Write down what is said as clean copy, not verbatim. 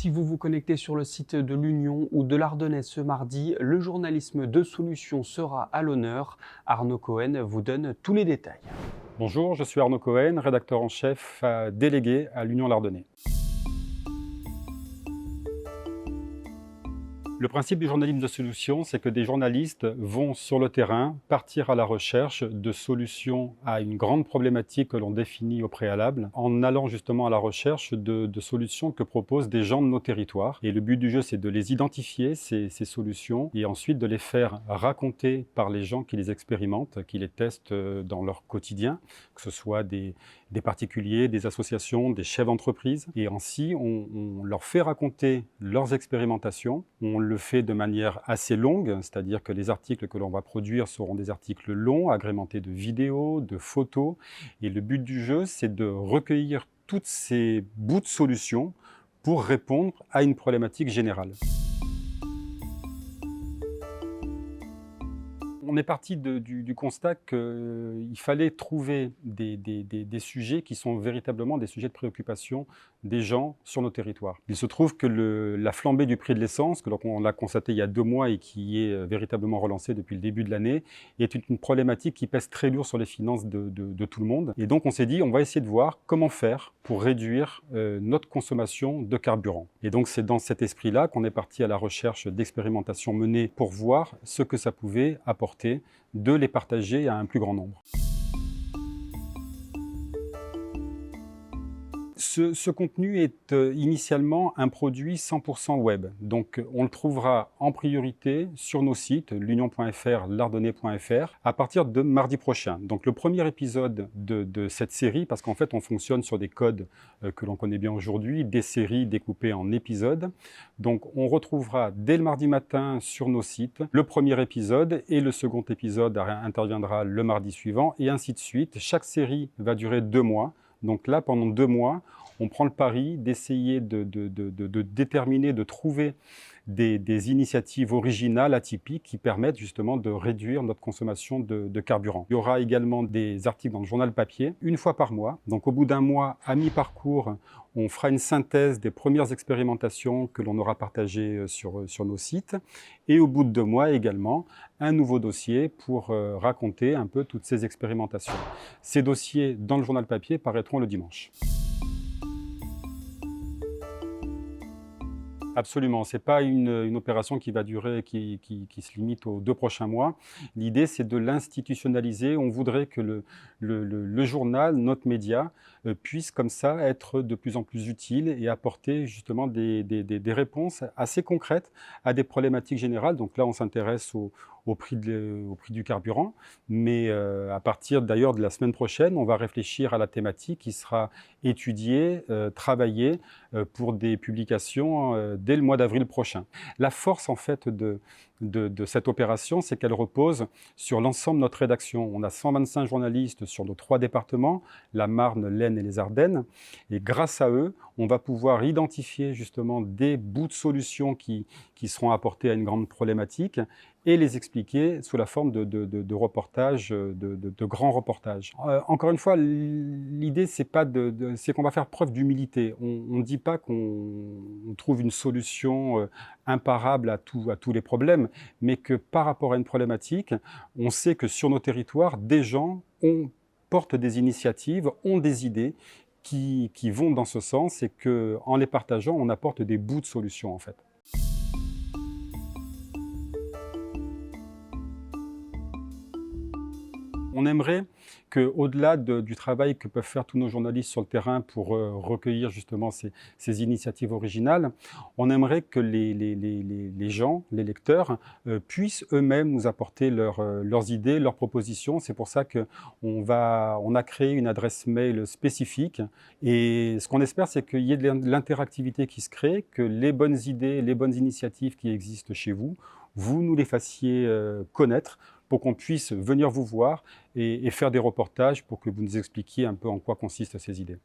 Si vous vous connectez sur le site de l'Union ou de l'Ardennais ce mardi, le journalisme de solutions sera à l'honneur. Arnaud Cohen vous donne tous les détails. Bonjour, je suis Arnaud Cohen, rédacteur en chef délégué à l'Union Lardonnais. Le principe du journalisme de solutions, c'est que des journalistes vont sur le terrain partir à la recherche de solutions à une grande problématique que l'on définit au préalable, en allant justement à la recherche de solutions que proposent des gens de nos territoires. Et le but du jeu, c'est de les identifier, ces solutions, et ensuite de les faire raconter par les gens qui les expérimentent, qui les testent dans leur quotidien, que ce soit des particuliers, des associations, des chefs d'entreprise. Et ainsi, on leur fait raconter leurs expérimentations. On le fait de manière assez longue, c'est-à-dire que les articles que l'on va produire seront des articles longs, agrémentés de vidéos, de photos. Et le but du jeu, c'est de recueillir toutes ces bouts de solutions pour répondre à une problématique générale. On est parti du constat qu'il fallait trouver des sujets qui sont véritablement des sujets de préoccupation des gens sur nos territoires. Il se trouve que la flambée du prix de l'essence, que l'on a constaté il y a 2 mois et qui est véritablement relancée depuis le début de l'année, est une problématique qui pèse très lourd sur les finances de tout le monde. Et donc on s'est dit, on va essayer de voir comment faire pour réduire notre consommation de carburant. Et donc c'est dans cet esprit-là qu'on est parti à la recherche d'expérimentations menées pour voir ce que ça pouvait apporter, de les partager à un plus grand nombre. Ce contenu est initialement un produit 100% web. Donc on le trouvera en priorité sur nos sites, l'union.fr, l'ardennais.fr, à partir de mardi prochain. Donc le premier épisode de cette série, parce qu'en fait on fonctionne sur des codes que l'on connaît bien aujourd'hui, des séries découpées en épisodes. Donc on retrouvera dès le mardi matin sur nos sites le premier épisode et le second épisode interviendra le mardi suivant et ainsi de suite. Chaque série va durer 2 mois. Donc là, pendant 2 mois, on prend le pari d'essayer de déterminer, de trouver des initiatives originales, atypiques, qui permettent justement de réduire notre consommation de carburant. Il y aura également des articles dans le journal papier, 1 fois par mois. Donc au bout d'1 mois, à mi-parcours, on fera une synthèse des premières expérimentations que l'on aura partagées sur nos sites. Et au bout de 2 mois également, un nouveau dossier pour raconter un peu toutes ces expérimentations. Ces dossiers dans le journal papier paraîtront le dimanche. Absolument, ce n'est pas une opération qui va durer, qui se limite aux 2 prochains mois. L'idée, c'est de l'institutionnaliser. On voudrait que le journal, notre média, puisse comme ça être de plus en plus utile et apporter justement des réponses assez concrètes à des problématiques générales. Donc là, on s'intéresse au prix du carburant, mais à partir d'ailleurs de la semaine prochaine, on va réfléchir à la thématique qui sera étudiée, travaillée pour des publications dès le mois d'avril prochain. La force en fait de cette opération, c'est qu'elle repose sur l'ensemble de notre rédaction. On a 125 journalistes sur nos 3 départements, la Marne, l'Aisne et les Ardennes, et grâce à eux, on va pouvoir identifier justement des bouts de solutions qui seront apportés à une grande problématique et les expliquer sous la forme de reportages, de grands reportages. Encore une fois, l'idée, c'est qu'on va faire preuve d'humilité. On ne dit pas qu'on trouve une solution imparable à tous les problèmes, mais que par rapport à une problématique, on sait que sur nos territoires, des gens portent des initiatives, ont des idées qui vont dans ce sens et qu'en les partageant, on apporte des bouts de solutions en fait. On aimerait qu'au-delà du travail que peuvent faire tous nos journalistes sur le terrain pour recueillir justement ces initiatives originales, on aimerait que les gens, les lecteurs, puissent eux-mêmes nous apporter leurs idées, leurs propositions. C'est pour ça qu'on a créé une adresse mail spécifique. Et ce qu'on espère, c'est qu'il y ait de l'interactivité qui se crée, que les bonnes idées, les bonnes initiatives qui existent chez vous, vous nous les fassiez connaître, pour qu'on puisse venir vous voir et faire des reportages pour que vous nous expliquiez un peu en quoi consistent ces idées.